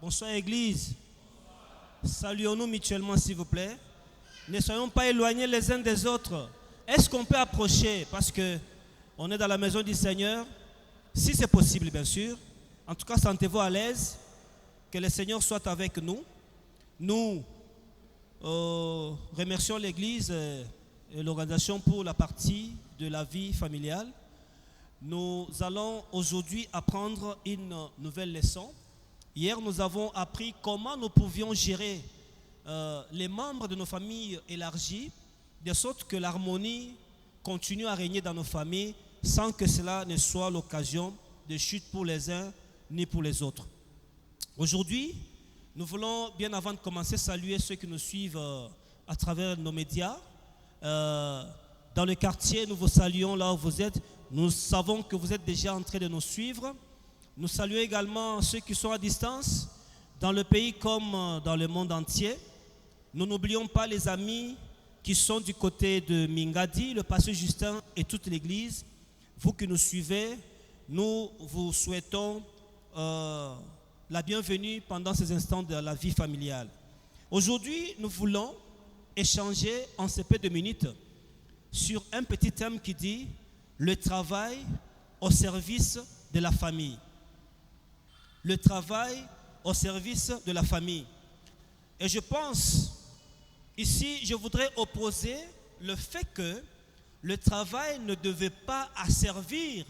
Bonsoir Église. Saluons-nous mutuellement s'il vous plaît. Ne soyons pas éloignés les uns des autres. Est-ce qu'on peut approcher? Parce que on est dans la maison du Seigneur. Si c'est possible bien sûr. En tout cas, sentez-vous à l'aise. Que le Seigneur soit avec nous. Nous remercions l'Église et l'organisation pour la partie de la vie familiale. Nous allons aujourd'hui apprendre une nouvelle leçon. Hier, nous avons appris comment nous pouvions gérer les membres de nos familles élargies, de sorte que l'harmonie continue à régner dans nos familles sans que cela ne soit l'occasion de chute pour les uns ni pour les autres. Aujourd'hui, nous voulons, bien avant de commencer, saluer ceux qui nous suivent à travers nos médias. Dans le quartier, nous vous saluons là où vous êtes. Nous savons que vous êtes déjà en train de nous suivre. Nous saluons également ceux qui sont à distance, dans le pays comme dans le monde entier. Nous n'oublions pas les amis qui sont du côté de Mingadi, le pasteur Justin et toute l'église. Vous qui nous suivez, nous vous souhaitons la bienvenue pendant ces instants de la vie familiale. Aujourd'hui, nous voulons échanger en ces peu de minutes sur un petit thème qui dit le travail au service de la famille. Le travail au service de la famille. Et je pense, ici, je voudrais opposer le fait que le travail ne devait pas asservir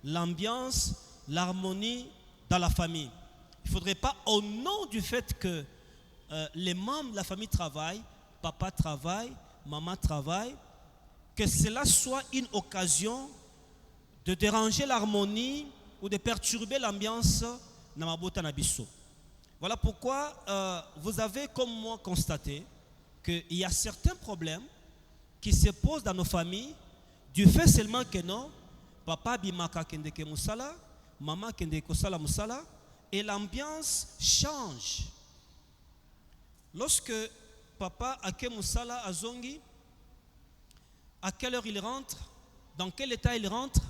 l'ambiance, l'harmonie dans la famille. Il ne faudrait pas, au nom du fait que les membres de la famille travaillent, papa travaille, maman travaille, que cela soit une occasion de déranger l'harmonie ou de perturber l'ambiance dans Mabota Nabiso. Voilà pourquoi vous avez, comme moi, constaté qu'il y a certains problèmes qui se posent dans nos familles du fait seulement que non, papa bimaka kendeke musala, maman kendeke sala musala, et l'ambiance change. Lorsque papa ake musala azongi, à quelle heure il rentre, dans quel état il rentre,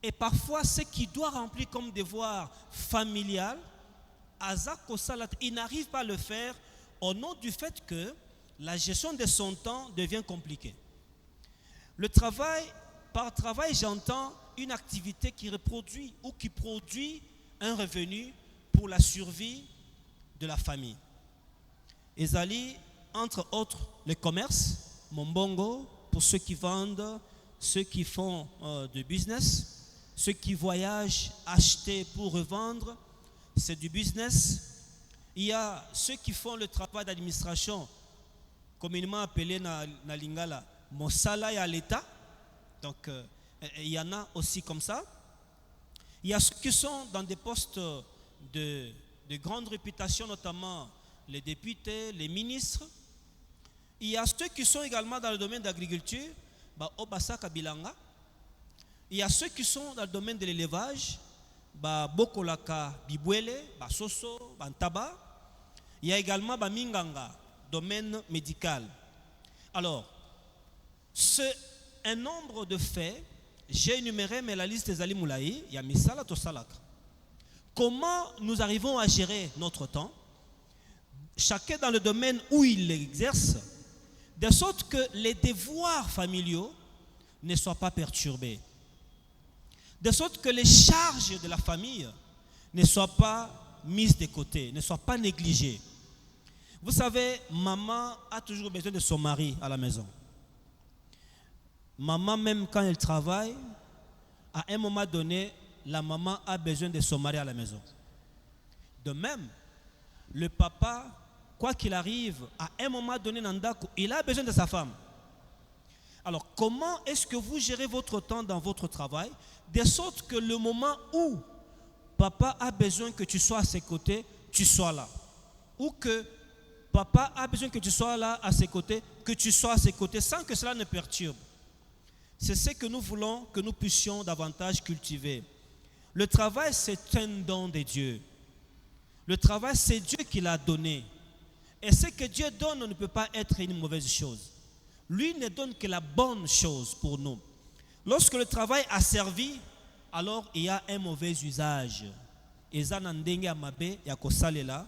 et parfois ce qu'il doit remplir comme devoir familial, il n'arrive pas à le faire au nom du fait que la gestion de son temps devient compliquée. Le travail, par travail j'entends une activité qui reproduit ou qui produit un revenu pour la survie de la famille. Ezali, entre autres, le commerce, Mombongo, pour ceux qui vendent, ceux qui font du business, ceux qui voyagent, acheter pour revendre, c'est du business. Il y a ceux qui font le travail d'administration, communément appelé na lingala, Mosala et l'État. Donc, il y en a aussi comme ça. Il y a ceux qui sont dans des postes de grande réputation, notamment les députés, les ministres. Il y a ceux qui sont également dans le domaine de l'agriculture, Obasa Kabilanga. Il y a ceux qui sont dans le domaine de l'élevage, Bokolaka Bibwele, Soso, Bantaba. Il y a également Minganga, domaine médical. Alors, c'est un nombre de faits, j'ai énuméré, mais la liste des Ali Moulaï, il y a Misala Tosalaka. Comment nous arrivons à gérer notre temps, chacun dans le domaine où il l'exerce, de sorte que les devoirs familiaux ne soient pas perturbés, de sorte que les charges de la famille ne soient pas mises de côté, ne soient pas négligées. Vous savez, maman a toujours besoin de son mari à la maison. Maman, même quand elle travaille, à un moment donné, la maman a besoin de son mari à la maison. De même, le papa, quoi qu'il arrive, à un moment donné, il a besoin de sa femme. Alors, comment est-ce que vous gérez votre temps dans votre travail, de sorte que le moment où papa a besoin que tu sois à ses côtés, tu sois là. Ou que papa a besoin que tu sois là à ses côtés, que tu sois à ses côtés, sans que cela ne perturbe. C'est ce que nous voulons que nous puissions davantage cultiver. Le travail, c'est un don de Dieu. Le travail, c'est Dieu qui l'a donné. Et ce que Dieu donne ne peut pas être une mauvaise chose. Lui ne donne que la bonne chose pour nous. Lorsque le travail a servi, alors il y a un mauvais usage. eza na ndenge ya mabe ya kosalela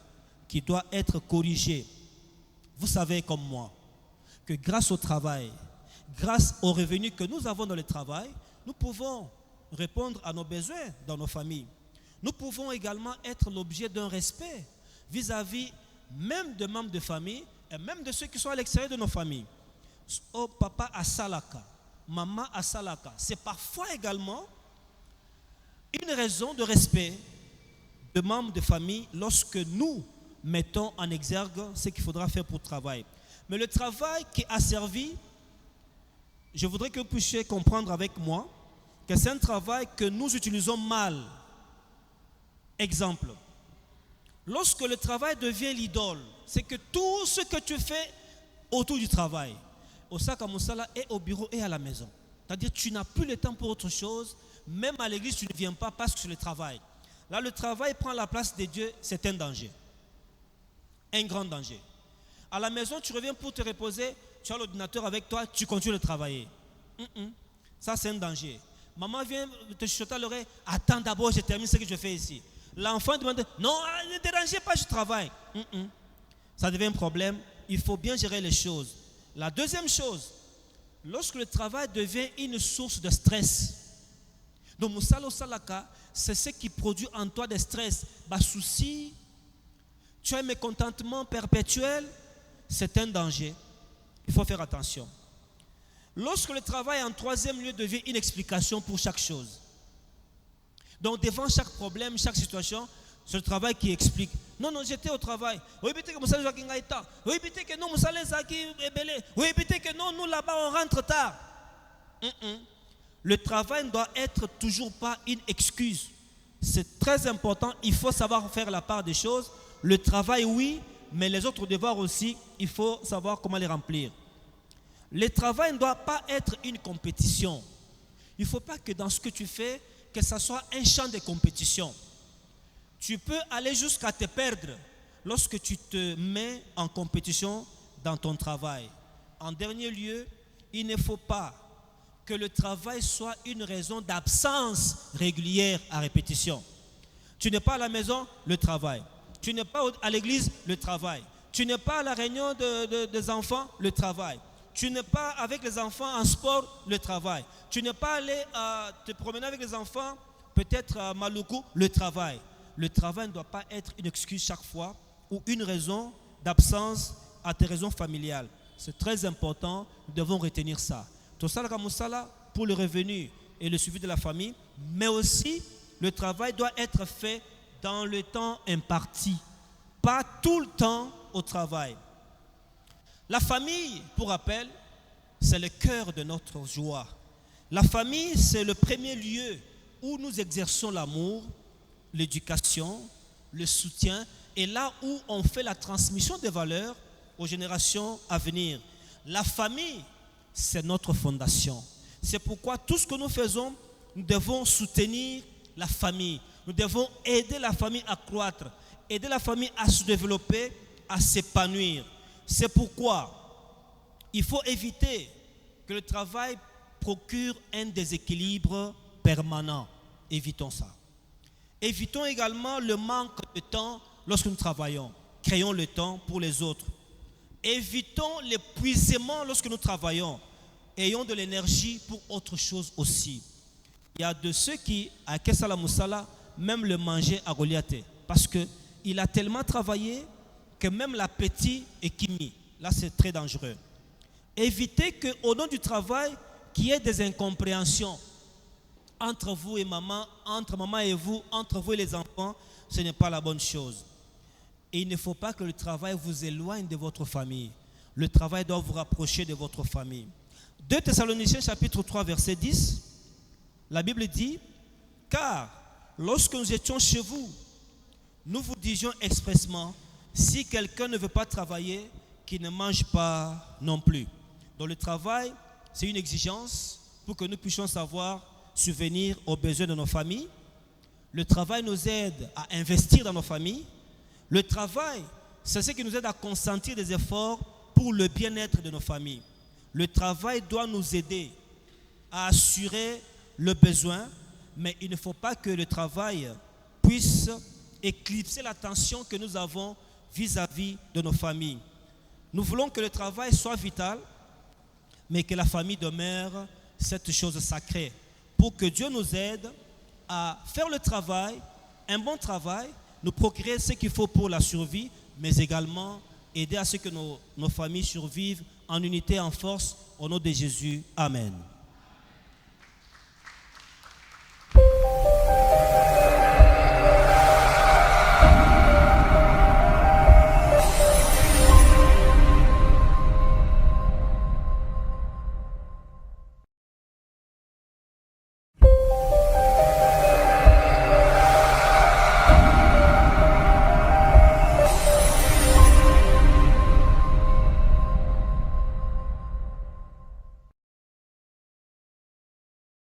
qui doit être corrigé. Vous savez comme moi que grâce au travail, grâce aux revenus que nous avons dans le travail, nous pouvons répondre à nos besoins dans nos familles. Nous pouvons également être l'objet d'un respect vis-à-vis même des membres de famille et même de ceux qui sont à l'extérieur de nos familles. Oh, papa asalaka, maman asalaka, c'est parfois également une raison de respect de membres de famille lorsque nous mettons en exergue ce qu'il faudra faire pour le travail. Mais le travail qui a servi, je voudrais que vous puissiez comprendre avec moi que c'est un travail que nous utilisons mal. Exemple, lorsque le travail devient l'idole, c'est que tout ce que tu fais autour du travail, au Saka Moussala et au bureau et à la maison. C'est-à-dire que tu n'as plus le temps pour autre chose, même à l'église tu ne viens pas parce que c'est le travail. Là le travail prend la place de Dieu, c'est un danger. Un grand danger. À la maison tu reviens pour te reposer, tu as l'ordinateur avec toi, tu continues de travailler. Ça c'est un danger. Maman vient te chuchoter à l'oreille, attends d'abord je termine ce que je fais ici. L'enfant demande, non, ne dérangez pas, je travaille. Ça devient un problème, il faut bien gérer les choses. La deuxième chose, lorsque le travail devient une source de stress, donc Moussalo Salaka, c'est ce qui produit en toi des stress, des soucis, tu as un mécontentement perpétuel, c'est un danger. Il faut faire attention. Lorsque le travail en troisième lieu devient une explication pour chaque chose, donc devant chaque problème, chaque situation, c'est le travail qui explique. Non, j'étais au travail. Oui, peut-être que Moussa Joaquin Gaïta. Oui, peut-être que non, Moussa Zaki Ebele. Oui, peut-être que non, nous là-bas, on rentre tard. Le travail ne doit être toujours pas une excuse. C'est très important. Il faut savoir faire la part des choses. Le travail, oui, mais les autres devoirs aussi, il faut savoir comment les remplir. Le travail ne doit pas être une compétition. Il ne faut pas que dans ce que tu fais, que ce soit un champ de compétition. Tu peux aller jusqu'à te perdre lorsque tu te mets en compétition dans ton travail. En dernier lieu, il ne faut pas que le travail soit une raison d'absence régulière à répétition. Tu n'es pas à la maison, le travail. Tu n'es pas à l'église, le travail. Tu n'es pas à la réunion des enfants, le travail. Tu n'es pas avec les enfants en sport, le travail. Tu n'es pas allé te promener avec les enfants, peut-être à Maluku, le travail. Le travail ne doit pas être une excuse chaque fois ou une raison d'absence à tes raisons familiales. C'est très important, nous devons retenir ça. Tout ça, pour le revenu et le suivi de la famille, mais aussi le travail doit être fait dans le temps imparti, pas tout le temps au travail. La famille, pour rappel, c'est le cœur de notre joie. La famille, c'est le premier lieu où nous exerçons l'amour, l'éducation, le soutien, et là où on fait la transmission des valeurs aux générations à venir. La famille, c'est notre fondation. C'est pourquoi tout ce que nous faisons, nous devons soutenir la famille. Nous devons aider la famille à croître, aider la famille à se développer, à s'épanouir. C'est pourquoi il faut éviter que le travail procure un déséquilibre permanent. Évitons ça. Évitons également le manque de temps lorsque nous travaillons. Créons le temps pour les autres. Évitons l'épuisement lorsque nous travaillons. Ayons de l'énergie pour autre chose aussi. Il y a de ceux qui, à Kessala Moussala, même le manger à Goliath. Parce qu'il a tellement travaillé que même l'appétit est kimi. Là, c'est très dangereux. Évitez qu'au nom du travail, qu'il y ait des incompréhensions entre vous et maman, entre maman et vous, entre vous et les enfants. Ce n'est pas la bonne chose. Et il ne faut pas que le travail vous éloigne de votre famille. Le travail doit vous rapprocher de votre famille. 2 Thessaloniciens chapitre 3 verset 10, la Bible dit, « Car lorsque nous étions chez vous, nous vous disions expressément, si quelqu'un ne veut pas travailler, qu'il ne mange pas non plus. » Donc le travail, c'est une exigence pour que nous puissions savoir subvenir aux besoins de nos familles. Le travail nous aide à investir dans nos familles. Le travail, c'est ce qui nous aide à consentir des efforts pour le bien-être de nos familles. Le travail doit nous aider à assurer le besoin, mais il ne faut pas que le travail puisse éclipser la tension que nous avons vis-à-vis de nos familles. Nous voulons que le travail soit vital, mais que la famille demeure cette chose sacrée, pour que Dieu nous aide à faire le travail, un bon travail, nous procurer ce qu'il faut pour la survie, mais également aider à ce que nos familles survivent en unité, en force, au nom de Jésus. Amen.